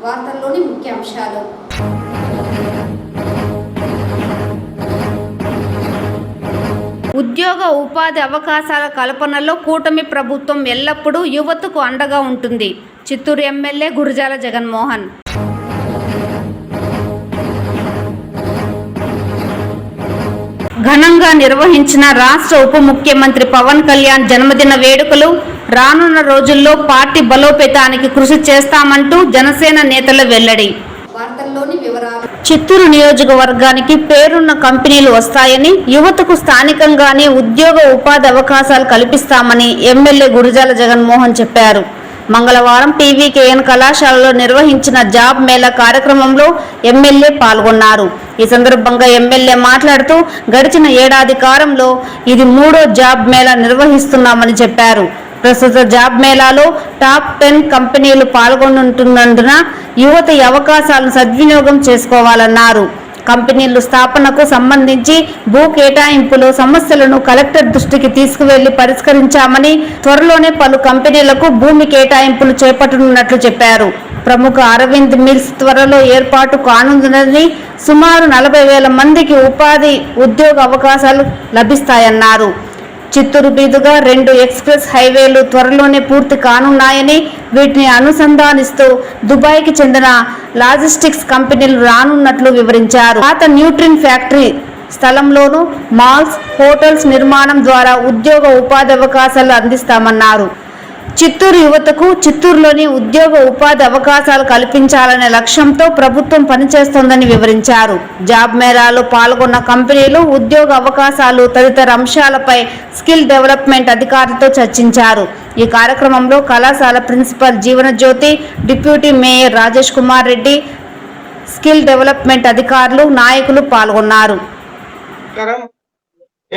వార్తల్లోని ముఖ్యాంశాలు. ఉద్యోగ ఉపాధి అవకాశాల కల్పనలో కూటమి ప్రభుత్వం ఎల్లప్పుడూ యువతకు అండగా ఉంటుంది. చిత్తూరు ఎమ్మెల్యే గురజాల జగన్మోహన్. ఘనంగా నిర్వహించిన రాష్ట్ర ఉప ముఖ్యమంత్రి పవన్ కళ్యాణ్ జన్మదిన వేడుకలు. రానున్న రోజుల్లో పార్టీ బలోపేతానికి కృషి చేస్తామంటూ జనసేన నేతల వెల్లడి. వార్తల్లోని వివరాలు. చిత్తూరు నియోజకవర్గానికి పేరున్న కంపెనీలు వస్తాయని, యువతకు స్థానికంగానే ఉద్యోగ ఉపాధి అవకాశాలు కల్పిస్తామని ఎమ్మెల్యే గురజాల జగన్మోహన్ చెప్పారు. మంగళవారం టీవీకేఎన్ కళాశాలలో నిర్వహించిన జాబ్ మేళా కార్యక్రమంలో ఎమ్మెల్యే పాల్గొన్నారు. ఈ సందర్భంగా ఎమ్మెల్యే మాట్లాడుతూ గడిచిన ఏడాది కాలంలో ఇది 3వ జాబ్ మేళా నిర్వహిస్తున్నామని చెప్పారు. ప్రస్తుత జాబ్ మేళాలో టాప్ 10 కంపెనీలు పాల్గొంటున్నందున యువత ఈ అవకాశాలను సద్వినియోగం చేసుకోవాలన్నారు. కంపెనీలు స్థాపనకు సంబంధించి భూ కేటాయింపులో సమస్యలను కలెక్టర్ దృష్టికి తీసుకువెళ్లి పరిష్కరించామని, త్వరలోనే పలు కంపెనీలకు భూమి కేటాయింపులు చేపట్టనున్నట్లు చెప్పారు. ప్రముఖ అరవింద్ మిల్స్ త్వరలో ఏర్పాటు కానుందని, సుమారు 40,000 మందికి ఉద్యోగ అవకాశాలు లభిస్తాయన్నారు. చిత్తూరు మీదుగా 2 ఎక్స్ప్రెస్ హైవేలు త్వరలోనే పూర్తి కానున్నాయని, వీటిని అనుసంధానిస్తూ దుబాయ్కి చెందిన లాజిస్టిక్స్ కంపెనీలు రానున్నట్లు వివరించారు. పాత న్యూట్రిన్ ఫ్యాక్టరీ స్థలంలోనూ మాల్స్, హోటల్స్ నిర్మాణం ద్వారా ఉద్యోగ ఉపాధి అవకాశాలు అందిస్తామన్నారు. చిత్తూరు యువతకు చిత్తూరులోని ఉద్యోగ ఉపాధి అవకాశాలు కల్పించాలనే లక్ష్యంతో ప్రభుత్వం పనిచేస్తోందని వివరించారు. జాబ్ మేళాలో పాల్గొన్న కంపెనీలు, ఉద్యోగ అవకాశాలు తదితర అంశాలపై స్కిల్ డెవలప్మెంట్ అధికారులతో చర్చించారు. ఈ కార్యక్రమంలో కళాశాల principal Jeevanajyothi, deputy mayor Rajesh Kumar Reddy, skill development అధికారులు, నాయకులు పాల్గొన్నారు.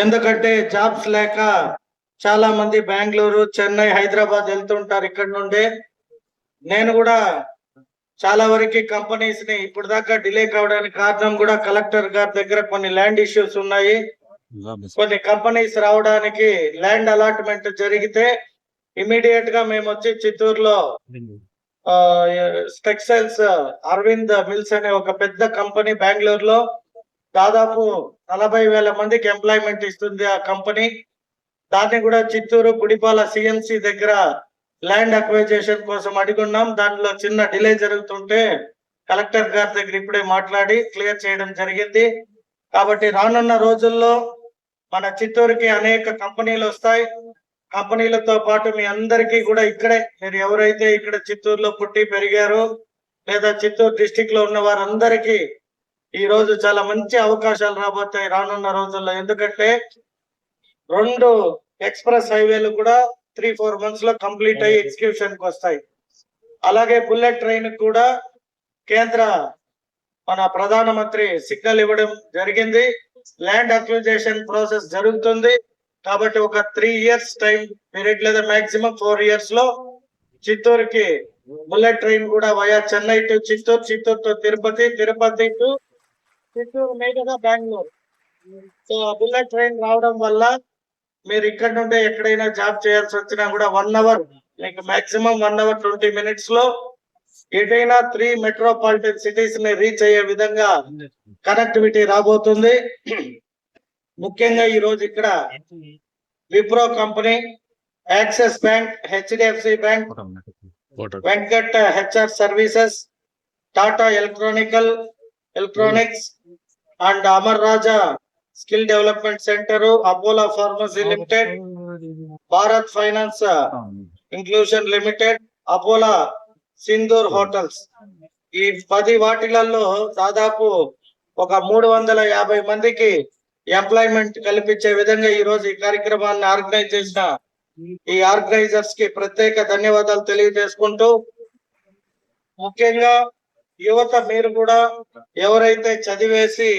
ఎందుకంటే జాబ్స్ లేక చాలా మంది బెంగళూరు, చెన్నై, హైదరాబాద్ వెళ్తుంటారు. ఇక్కడ నుండి నేను కూడా చాలా వరకు కంపెనీస్ ని ఇప్పుడు దాకా డిలే కావడానికి కారణం కూడా కలెక్టర్ గారి దగ్గర కొన్ని ల్యాండ్ ఇష్యూస్ ఉన్నాయి. కొన్ని కంపెనీస్ రావడానికి ల్యాండ్ అలాట్మెంట్ జరిగితే ఇమీడియట్ గా మేము వచ్చి చిత్తూరులో టెక్స్టైల్స్ అరవింద్ మిల్స్ అనే ఒక పెద్ద కంపెనీ బెంగళూరులో దాదాపు 40,000 మందికి ఎంప్లాయ్మెంట్ ఇస్తుంది ఆ కంపెనీ. దాన్ని కూడా చిత్తూరు గుడిపాల సిఎంసి దగ్గర ల్యాండ్ అక్వైజేషన్ కోసం అడుగున్నాం. దానిలో చిన్న డిలే జరుగుతుంటే కలెక్టర్ గారి దగ్గర ఇప్పుడే మాట్లాడి క్లియర్ చేయడం జరిగింది. కాబట్టి రానున్న రోజుల్లో మన చిత్తూరుకి అనేక కంపెనీలు వస్తాయి. కంపెనీలతో పాటు మీ అందరికీ కూడా ఇక్కడే, మీరు ఎవరైతే ఇక్కడ చిత్తూరులో పుట్టి పెరిగారో లేదా చిత్తూరు డిస్టిక్ లో ఉన్న వారందరికీ ఈ రోజు చాలా మంచి అవకాశాలు రాబోతాయి రానున్న రోజుల్లో. ఎందుకంటే 2 ఎక్స్ప్రెస్ హైవేలు కూడా 3-4 మంత్స్ లో కంప్లీట్ అయ్యి ఎగ్జిక్యూషన్ కి వస్తాయి. అలాగే బుల్లెట్ ట్రైన్ కూడా కేంద్ర మన ప్రధానమంత్రి సిగ్నల్ ఇవ్వడం జరిగింది. ల్యాండ్ అక్విజిషన్ ప్రాసెస్ జరుగుతుంది. కాబట్టి ఒక 3 years టైం పీరియడ్ లేదా మాక్సిమం 4 years లో చిత్తూరుకి బుల్లెట్ ట్రైన్ కూడా via Chennai to Chittoor, Chittoor to Tirupati, Tirupati to Chittoor మీదుగా బెంగళూరు. సో బుల్లెట్ ట్రైన్ రావడం వల్ల మీరు ఇక్కడ నుండి ఎక్కడైనా జాబ్ చేయాల్సి వచ్చినా కూడా 1 hour, మీకు మాక్సిమం 1 hour 20 minutes లో ఏదైనా 3 మెట్రోపాలిటన్ సిటీస్ ని రీచ్ అయ్యే విధంగా కనెక్టివిటీ రాబోతుంది. ముఖ్యంగా ఈ రోజు ఇక్కడ Wipro company, axis bank, HDFC bank, Venkat HR services, Tata electronics and Amar Raja skill development centre, Apollo pharmacy limited, Bharat finance inclusion limited, Apollo Sindoor hotels, ఈ 10 వాటిలలో దాదాపు ఒక 350 మందికి ఎంప్లాయ్మెంట్ కల్పించే విధంగా ఈ రోజు ఈ కార్యక్రమాన్ని ఆర్గనైజ్ చేసిన ఈ ఆర్గనైజర్స్ కి ప్రత్యేక ధన్యవాదాలు తెలియజేసుకుంటూ, ముఖ్యంగా యువత మీరు కూడా ఎవరైతే చదివేసి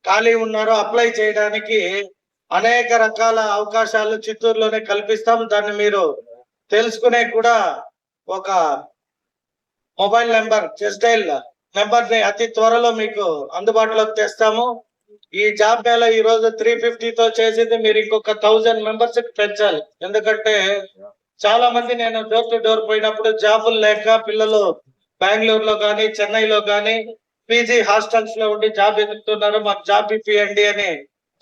ఖాళీ ఉన్నారో అప్లై చేయడానికి అనేక రకాల అవకాశాలు చిత్తూరులోనే కల్పిస్తాం. దాన్ని మీరు తెలుసుకునే కూడా ఒక mobile number, chess dial number ని అతి త్వరలో మీకు అందుబాటులోకి తెస్తాము. ఈ జాబ్ మేళ ఈ రోజు 350తో చేసింది, మీరు ఇంకొక 1000 మెంబర్స్ కి పెంచాలి. ఎందుకంటే చాలా మంది నేను డోర్ టు డోర్ పోయినప్పుడు జాబులు లేక పిల్లలు బెంగళూరులో కానీ చెన్నైలో కానీ పీజీ హాస్టల్స్ లో ఉండి జాబ్ ఎదుగుతున్నారు, మాకు జాబ్ ఇప్పియండి అని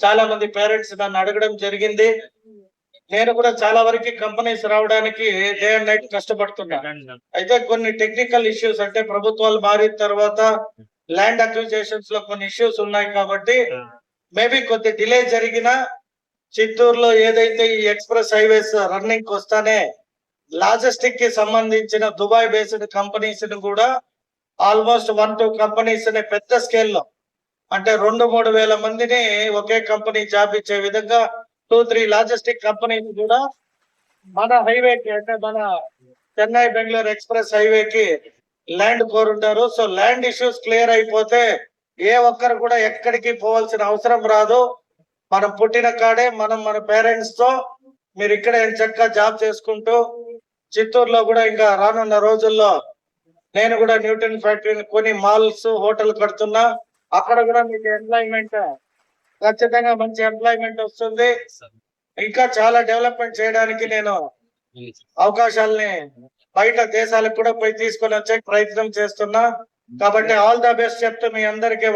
చాలా మంది పేరెంట్స్ నన్ను అడగడం జరిగింది. నేను కూడా చాలా వరకు కంపెనీస్ రావడానికి డే అండ్ నైట్ కష్టపడుతున్నాను. అయితే కొన్ని టెక్నికల్ ఇష్యూస్, అంటే ప్రభుత్వాలు మారిన తర్వాత ల్యాండ్ అక్విజిషన్స్ లో కొన్ని ఇష్యూస్ ఉన్నాయి కాబట్టి మేబీ కొద్ది డిలే జరిగినా చిత్తూరులో ఏదైతే ఈ ఎక్స్ప్రెస్ హైవేస్ రన్నింగ్ వస్తానే లాజిస్టిక్ కి సంబంధించిన దుబాయ్ బేస్డ్ కంపెనీస్ ని కూడా ఆల్మోస్ట్ 1-2 కంపెనీస్ ని పెద్ద స్కేల్లో, అంటే 2-3 వేల మందిని ఒకే కంపెనీ జాబ్ ఇచ్చే విధంగా 2-3 లాజిస్టిక్ కంపెనీస్ కూడా మన హైవేకి, అంటే మన చెన్నై బెంగళూరు ఎక్స్ప్రెస్ హైవేకి ల్యాండ్ కోరుంటారు. సో ల్యాండ్ ఇష్యూస్ క్లియర్ అయిపోతే ఏ ఒక్కరు కూడా ఎక్కడికి పోవాల్సిన అవసరం రాదు. మనం పుట్టిన కాడే మనం మన పేరెంట్స్ తో మీరు ఇక్కడ చక్కగా జాబ్ చేసుకుంటూ చిత్తూరులో కూడా ఇంకా రానున్న రోజుల్లో నేను కూడా న్యూటన్ ఫ్యాక్టరీని కొని మాల్స్ హోటల్ కడుతున్నా. అక్కడ కూడా మీకు ఎంప్లాయ్మెంట్, ఖచ్చితంగా మంచి ఎంప్లాయ్మెంట్ వస్తుంది. ఇంకా చాలా డెవలప్మెంట్ చేయడానికి నేను అవకాశాలని బయట దేశాలకు కూడా పోయి తీసుకొని వచ్చే ప్రయత్నం చేస్తున్నా. కాబట్టి ఆల్ ద బెస్ట్ చెప్తూ మీ అందరికీ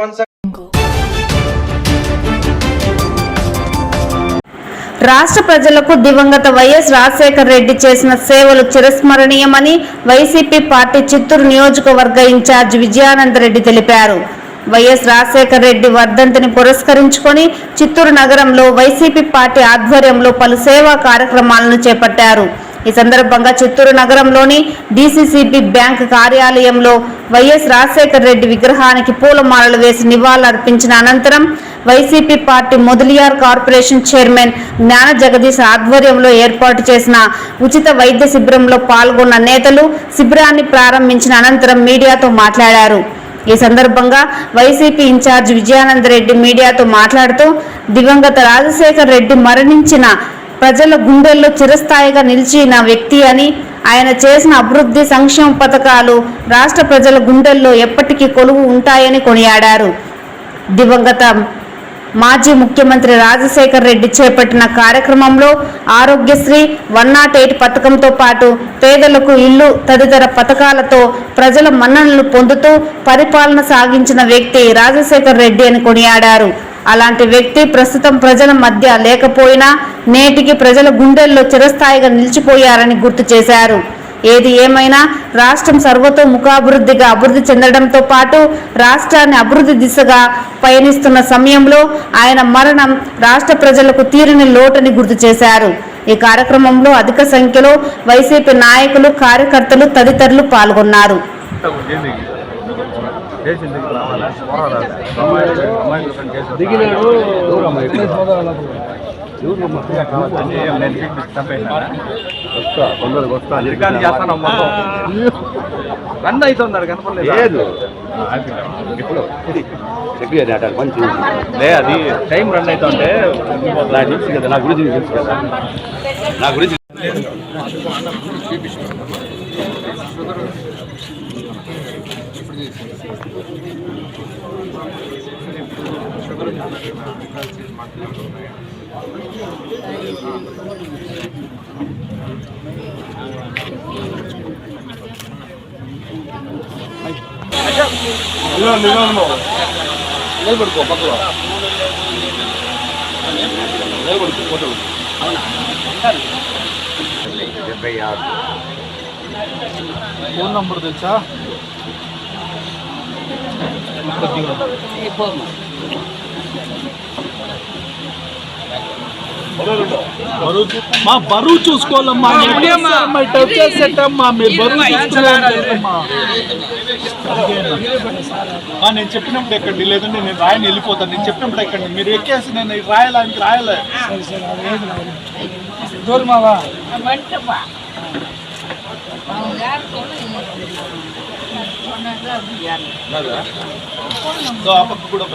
రాష్ట్ర ప్రజలకు దివంగత వైఎస్ రాజశేఖర రెడ్డి చేసిన సేవలు చిరస్మరణీయమని వైసీపీ పార్టీ చిత్తూరు నియోజకవర్గ ఇన్ఛార్జ్ విజయానందరెడ్డి తెలిపారు. వైఎస్ రాజశేఖర రెడ్డి వర్ధంతిని పురస్కరించుకొని చిత్తూరు నగరంలో వైసీపీ పార్టీ ఆధ్వర్యంలో పలు సేవా కార్యక్రమాలను చేపట్టారు. ఈ సందర్భంగా చిత్తూరు నగరంలోని డీసీసీబీ బ్యాంక్ కార్యాలయంలో వైఎస్ రాజశేఖర రెడ్డి విగ్రహానికి పూలమాలలు వేసి నివాళులర్పించిన అనంతరం YCP party Mudaliar corporation chairman జ్ఞాన జగదీశ్ ఆధ్వర్యంలో ఏర్పాటు చేసిన ఉచిత వైద్య శిబిరంలో పాల్గొన్న నేతలు శిబిరాన్ని ప్రారంభించిన అనంతరం మీడియాతో మాట్లాడారు. ఈ సందర్భంగా వైసీపీ ఇన్ఛార్జ్ విజయానందరెడ్డి మీడియాతో మాట్లాడుతూ దివంగత రాజశేఖర రెడ్డి మరణించిన ప్రజల గుండెల్లో చిరస్థాయిగా నిలిచిన వ్యక్తి అని, ఆయన చేసిన అభివృద్ధి సంక్షేమ పథకాలు రాష్ట్ర ప్రజల గుండెల్లో ఎప్పటికీ కొలువు ఉంటాయని కొనియాడారు. దివంగత మాజీ ముఖ్యమంత్రి రాజశేఖర రెడ్డి చేపట్టిన కార్యక్రమంలో ఆరోగ్యశ్రీ 108 పథకంతో పాటు పేదలకు ఇల్లు తదితర పథకాలతో ప్రజల మన్ననలు పొందుతూ పరిపాలన సాగించిన వ్యక్తి రాజశేఖర రెడ్డి అని కొనియాడారు. అలాంటి వ్యక్తి ప్రస్తుతం ప్రజల మధ్య లేకపోయినా నేటికి ప్రజల గుండెల్లో చిరస్థాయిగా నిలిచిపోయారని గుర్తు చేశారు. ఏది ఏమైనా రాష్ట్రం సర్వతోముఖాభివృద్ధిగా అభివృద్ధి చెందడంతో పాటు రాష్ట్రాన్ని అభివృద్ధి దిశగా పయనిస్తున్న సమయంలో ఆయన మరణం రాష్ట్ర ప్రజలకు తీరని లోటని గుర్తు చేశారు. ఈ కార్యక్రమంలో అధిక సంఖ్యలో వైసీపీ నాయకులు, కార్యకర్తలు తదితరులు పాల్గొన్నారు. రన్ అవుతున్నాడు కనపడలేదు. అది టైం రన్ అవుతుంటే నాకు తెలుసు కదా, నా గురించి తెలుసు కదా, నా గురించి నిలబడుకో, పక్కలో నిలబడుకో, ఫోటో 76 ఫోన్ నంబర్ తెలుసా? మా బరువు చూసుకోవాలమ్మా, టచ్ చేసేటమ్మా, మీరు బరువు చూసుకోవాలమ్మా. నేను చెప్పినప్పుడు ఎక్కండి, లేదంటే నేను రాయని వెళ్ళిపోతాను. నేను చెప్పినప్పుడు ఎక్కండి, మీరు ఎక్కేసి నేను రాయాలని రాయలే. దూరమావా ఆ పక్క కూడా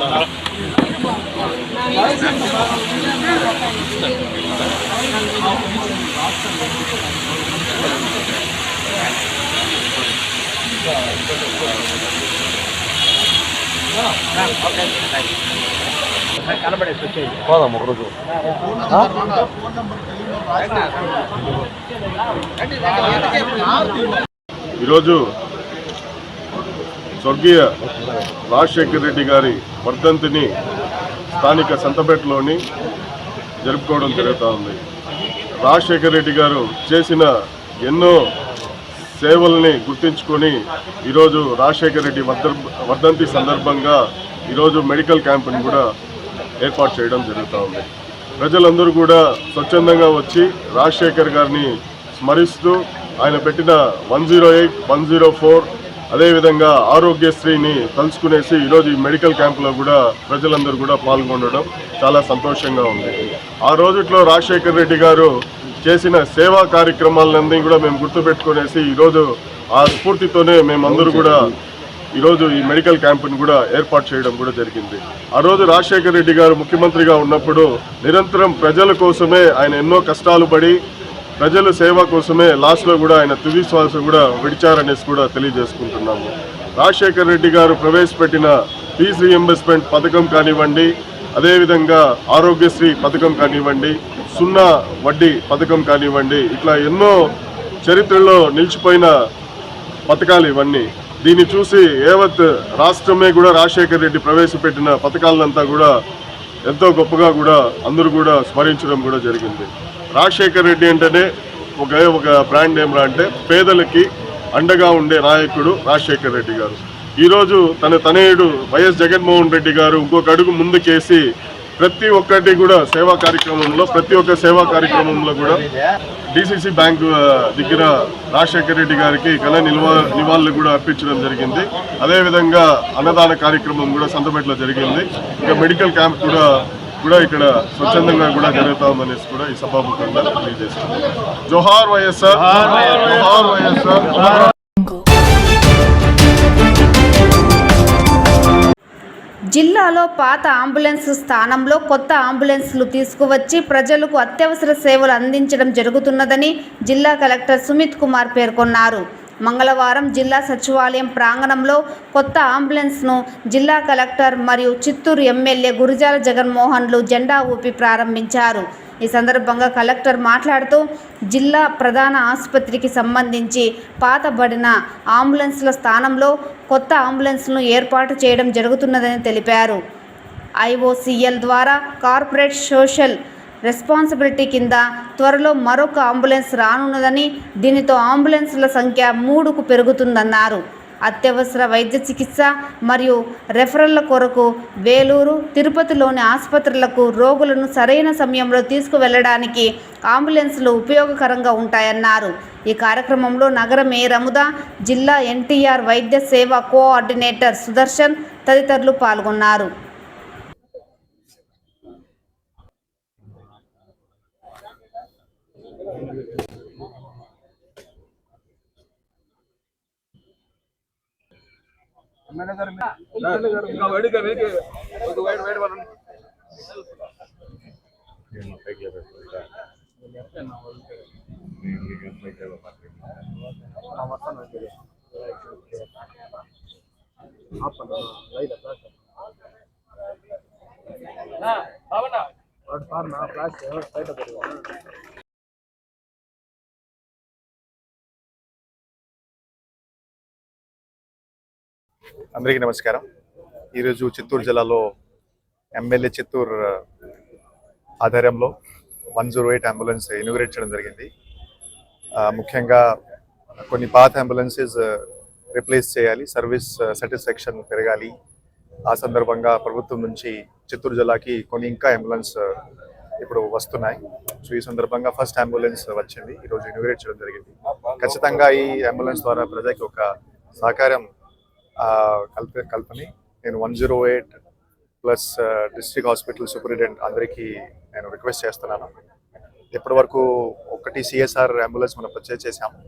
కనబడేసి పోదాం ఒకరోజు. ఈరోజు స్వర్గీయ రాజశేఖర్ రెడ్డి గారి వర్ధంతిని స్థానిక సంతపేటలోని జరుపుకోవడం జరుగుతూ ఉంది. రాజశేఖర్ రెడ్డి గారు చేసిన ఎన్నో సేవల్ని గుర్తించుకొని ఈరోజు రాజశేఖర్ రెడ్డి వర్ధంతి సందర్భంగా ఈరోజు మెడికల్ క్యాంపుని కూడా ఏర్పాటు చేయడం జరుగుతూ ఉంది. ప్రజలందరూ కూడా స్వచ్ఛందంగా వచ్చి రాజశేఖర్ గారిని స్మరిస్తూ ఆయన పెట్టిన 108, 104 అదేవిధంగా ఆరోగ్యశ్రీని తలుచుకునేసి ఈరోజు ఈ మెడికల్ క్యాంపులో కూడా ప్రజలందరూ కూడా పాల్గొనడం చాలా సంతోషంగా ఉంది. ఆ రోజుట్లో రాజశేఖర్ రెడ్డి గారు చేసిన సేవా కార్యక్రమాలన్నీ కూడా మేము గుర్తుపెట్టుకునేసి ఈరోజు ఆ స్ఫూర్తితోనే మేమందరూ కూడా ఈరోజు ఈ మెడికల్ క్యాంపుని కూడా ఏర్పాటు చేయడం కూడా జరిగింది. ఆ రోజు రాజశేఖర్ రెడ్డి గారు ముఖ్యమంత్రిగా ఉన్నప్పుడు నిరంతరం ప్రజల కోసమే ఆయన ఎన్నో కష్టాలు పడి ప్రజల సేవ కోసమే లాస్ట్లో కూడా ఆయన తుది శ్వాస కూడా విడిచారనేసి కూడా తెలియజేసుకుంటున్నాము. రాజశేఖర్ రెడ్డి గారు ప్రవేశపెట్టిన ఫీజు రీఎంబర్స్మెంట్ పథకం కానివ్వండి, అదేవిధంగా ఆరోగ్యశ్రీ పథకం కానివ్వండి, 0 వడ్డీ పథకం కానివ్వండి, ఇట్లా ఎన్నో చరిత్రలో నిలిచిపోయిన పథకాలు ఇవన్నీ. దీన్ని చూసి యావత్ రాష్ట్రమే కూడా రాజశేఖర్ రెడ్డి ప్రవేశపెట్టిన పథకాలంతా కూడా ఎంతో గొప్పగా కూడా అందరూ కూడా స్మరించడం కూడా జరిగింది. రాజశేఖర్ రెడ్డి అంటేనే ఒక బ్రాండ్ ఏమరా అంటే పేదలకి అండగా ఉండే నాయకుడు రాజశేఖర్ రెడ్డి గారు. ఈరోజు తన తనయుడు వైఎస్ జగన్మోహన్ రెడ్డి గారు ఇంకొక అడుగు ముందుకేసి ప్రతి ఒక్క సేవా కార్యక్రమంలో కూడా డిసిసి బ్యాంకు దగ్గర రాజశేఖర్ రెడ్డి గారికి ఘన నివాళులు కూడా అర్పించడం జరిగింది. అదేవిధంగా అన్నదాన కార్యక్రమం కూడా సంతపేటలో జరిగింది. ఇంకా మెడికల్ క్యాంప్ కూడా ఇక్కడ స్వచ్ఛందంగా కూడా జరుగుతామనేసి కూడా ఈ సభాముఖంగా తెలియజేస్తున్నాం. జోహార్ వైఎస్ఆర్, జోహార్ వైఎస్ఆర్. జిల్లాలో పాత అంబులెన్స్ స్థానంలో కొత్త అంబులెన్స్లు తీసుకువచ్చి ప్రజలకు అత్యవసర సేవలు అందించడం జరుగుతున్నదని జిల్లా కలెక్టర్ సుమిత్ కుమార్ పేర్కొన్నారు. మంగళవారం జిల్లా సచివాలయం ప్రాంగణంలో కొత్త అంబులెన్స్ను జిల్లా కలెక్టర్ మరియు చిత్తూరు ఎమ్మెల్యే గురిజాల జగన్మోహన్లు జెండా ఊపి ప్రారంభించారు. ఈ సందర్భంగా కలెక్టర్ మాట్లాడుతూ జిల్లా ప్రధాన ఆసుపత్రికి సంబంధించి పాతబడిన అంబులెన్స్ల స్థానంలో కొత్త అంబులెన్స్లను ఏర్పాటు చేయడం జరుగుతున్నదని తెలిపారు. ఐఓసిఎల్ ద్వారా కార్పొరేట్ సోషల్ రెస్పాన్సిబిలిటీ కింద త్వరలో మరొక అంబులెన్స్ రానున్నదని, దీనితో అంబులెన్స్ల సంఖ్య 3కు పెరుగుతుందన్నారు. అత్యవసర వైద్య చికిత్స మరియు రెఫరల్ల కొరకు వేలూరు, తిరుపతిలోని ఆసుపత్రులకు రోగులను సరైన సమయంలో తీసుకువెళ్లడానికి అంబులెన్స్లు ఉపయోగకరంగా ఉంటాయన్నారు. ఈ కార్యక్రమంలో నగర మేయర్ అముద, జిల్లా ఎన్టీఆర్ వైద్య సేవ కోఆర్డినేటర్ సుదర్శన్ తదితరులు పాల్గొన్నారు. అందరికీ నమస్కారం. ఈరోజు చిత్తూరు జిల్లాలో ఎమ్మెల్యే చిత్తూరు ఆధ్వర్యంలో 108 అంబులెన్స్ ఇనాగ్రేట్ చేయడం జరిగింది. ముఖ్యంగా కొన్ని పాత అంబులెన్సెస్ రిప్లేస్ చేయాలి, సర్వీస్ సాటిస్ఫాక్షన్ పెరగాలి. ఆ సందర్భంగా ప్రభుత్వం నుంచి చిత్తూరు జిల్లాకి కొన్ని ఇంకా అంబులెన్స్ ఇప్పుడు వస్తున్నాయి. సో ఈ సందర్భంగా ఫస్ట్ అంబులెన్స్ వచ్చింది, ఈరోజు ఇనాగ్రేట్ చేయడం జరిగింది. ఖచ్చితంగా ఈ అంబులెన్స్ ద్వారా ప్రజలకు ఒక సహకారం కల్పని నేను 108 ప్లస్ డిస్ట్రిక్ట్ హాస్పిటల్ సూపరింటెండెంట్ అందరికీ నేను రిక్వెస్ట్ చేస్తున్నాను. ఇప్పటి వరకు ఒకటి సిఎస్ఆర్ అంబులెన్స్ మనం పర్చేజ్ చేసాము.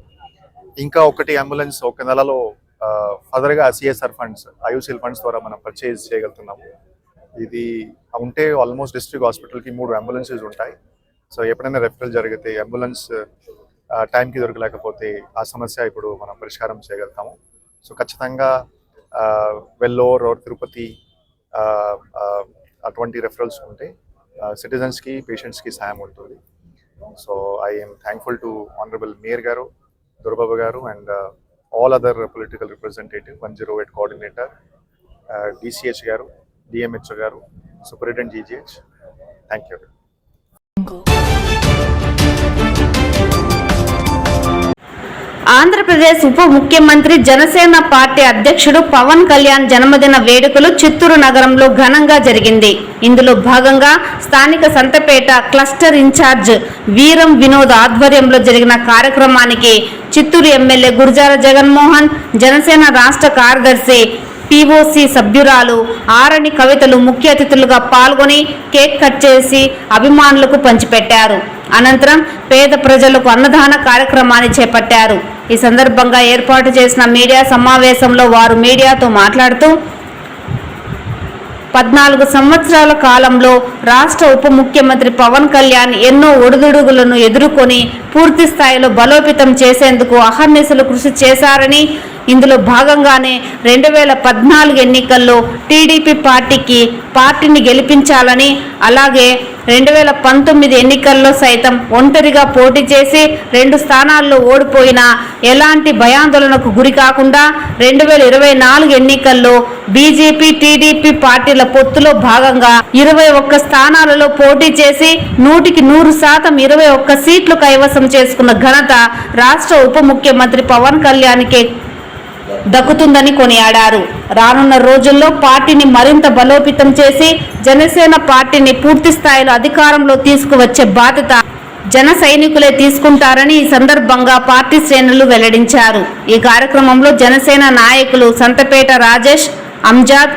ఇంకా ఒకటి అంబులెన్స్ ఒక నెలలో ఫర్దర్గా సిఎస్ఆర్ ఫండ్స్, ఐఓసిఎల్ ఫండ్స్ ద్వారా మనం పర్చేజ్ చేయగలుగుతున్నాము. ఇది ఉంటే ఆల్మోస్ట్ డిస్ట్రిక్ట్ హాస్పిటల్కి 3 అంబులెన్సెస్ ఉంటాయి. సో ఎప్పుడైనా రెఫరల్ జరిగితే అంబులెన్స్ టైంకి దొరకలేకపోతే ఆ సమస్య ఇప్పుడు మనం పరిష్కారం చేయగలుగుతాము. సో ఖచ్చితంగా వెల్లోర్ ఆర్ తిరుపతి అటువంటి రెఫరల్స్ ఉంటే సిటిజన్స్కి, పేషెంట్స్కి సాయం ఉంటుంది. So I'm thankful to honourable mayor గారు, దొరబాబు గారు and all other political representative, 108 coordinator, DCH garu, DMH garu, Superintendent GGH. Thank you. Andhra Pradesh ఉప ముఖ్యమంత్రి జనసేన పార్టీ అధ్యక్షుడు పవన్ కళ్యాణ్ జన్మదిన వేడుకలు చిత్తూరు నగరంలో ఘనంగా జరిగింది. ఇందులో భాగంగా స్థానిక సంతపేట క్లస్టర్ ఇన్ఛార్జ్ వీరం వినోద్ ఆధ్వర్యంలో జరిగిన కార్యక్రమానికి చిత్తూరు ఎమ్మెల్యే గురజాల జగన్మోహన్, జనసేన రాష్ట్ర కార్యదర్శి POC సభ్యురాలు ఆరణి కవితలు ముఖ్య అతిథులుగా పాల్గొని కేక్ కట్ చేసి అభిమానులకు పంచిపెట్టారు. అనంతరం పేద ప్రజలకు అన్నదాన కార్యక్రమాన్ని చేపట్టారు. ఈ సందర్భంగా ఏర్పాటు చేసిన మీడియా సమావేశంలో వారు మీడియాతో మాట్లాడుతూ 14 సంవత్సరాల కాలంలో రాష్ట్ర ఉప ముఖ్యమంత్రి పవన్ కళ్యాణ్ ఎన్నో ఒడిదుడుగులను ఎదుర్కొని పూర్తి స్థాయిలో బలోపేతం చేసేందుకు అహర్నిశలు కృషి చేశారని, ఇందులో భాగంగానే 2014 ఎన్నికల్లో టీడీపీ పార్టీని గెలిపించాలని, అలాగే 2019 ఎన్నికల్లో సైతం ఒంటరిగా పోటీ చేసి 2 స్థానాల్లో ఓడిపోయినా ఎలాంటి భయాందోళనకు గురి కాకుండా 2024 ఎన్నికల్లో బీజేపీ టీడీపీ పార్టీల పొత్తులో భాగంగా 21 స్థానాలలో పోటీ చేసి 100% 21 సీట్లు కైవసం చేసుకున్న ఘనత రాష్ట్ర ఉప ముఖ్యమంత్రి పవన్ కళ్యాణ్కే దక్కుతుందని కొనియాడారు. రానున్న రోజుల్లో పార్టీని మరింత బలోపేతం చేసి జనసేన పార్టీని పూర్తి స్థాయిలో అధికారంలో తీసుకువచ్చే బాధ్యత జన సైనికులే తీసుకుంటారని ఈ సందర్భంగా పార్టీ శ్రేణులు వెల్లడించారు. ఈ కార్యక్రమంలో జనసేన నాయకులు సంతపేట రాజేష్, అంజాద్,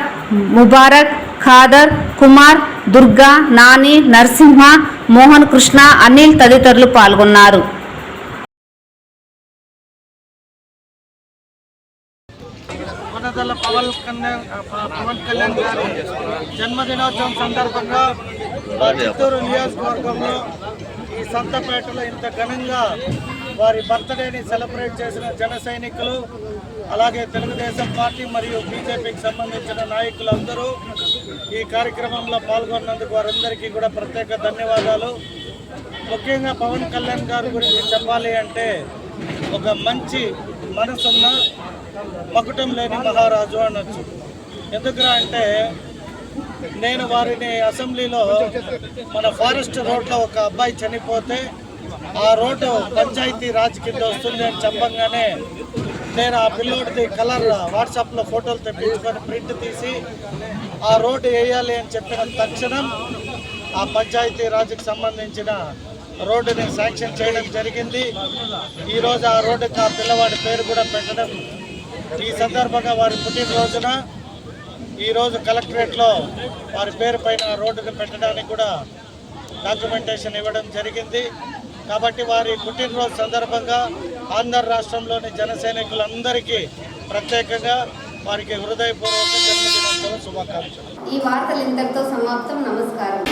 ముబారక్, ఖాదర్, కుమార్, దుర్గా, నాని, నరసింహ, మోహన్ కృష్ణ, అనిల్ తదితరులు పాల్గొన్నారు. వనదల పవన్ కళ్యాణ్ గారి జన్మదినోత్సవం సందర్భంగా మా చిత్తూరు నియోజకవర్గంలో ఈ సంతపేటలో ఇంత ఘనంగా వారి బర్త్డేని సెలబ్రేట్ చేసిన జన సైనికులు, అలాగే తెలుగుదేశం పార్టీ మరియు బీజేపీకి సంబంధించిన నాయకులందరూ ఈ కార్యక్రమంలో పాల్గొన్నందుకు వారందరికీ కూడా ప్రత్యేక ధన్యవాదాలు. ముఖ్యంగా పవన్ కళ్యాణ్ గారి గురించి చెప్పాలి అంటే ఒక మంచి మనసున్న మకుటం లేని మహారాజు అనొచ్చు. ఎందుకురా అంటే నేను వారిని అసెంబ్లీలో మన ఫారెస్ట్ రోడ్లో ఒక అబ్బాయి చనిపోతే ఆ రోడ్డు పంచాయతీ రాజ్ కింద వస్తుంది అని చెప్పంగానే నేను ఆ పిల్లోడిది కలర్ వాట్సాప్లో ఫోటోలు తెప్పించుకొని ప్రింట్ తీసి ఆ రోడ్డు వేయాలి అని చెప్పిన తక్షణం ఆ పంచాయతీ రాజ్కి సంబంధించిన రోడ్డుని శాంక్షన్ చేయడం జరిగింది. ఈరోజు ఆ రోడ్డుకి ఆ పిల్లవాడి పేరు కూడా పెట్టడం, ఈ సందర్భంగా వారి పుట్టినరోజున ఈరోజు కలెక్టరేట్లో వారి పేరు పైన రోడ్డును పెట్టడానికి కూడా డాక్యుమెంటేషన్ ఇవ్వడం జరిగింది. కాబట్టి వారి పుట్టినరోజు సందర్భంగా ఆంధ్ర రాష్ట్రంలోని జన సైనికులందరికీ ప్రత్యేకంగా వారికి హృదయపూర్వక జన్మదినోత్సవ శుభాకాంక్షలు. ఈ వార్తలు ఇంతటితో సమాప్తం. నమస్కారం.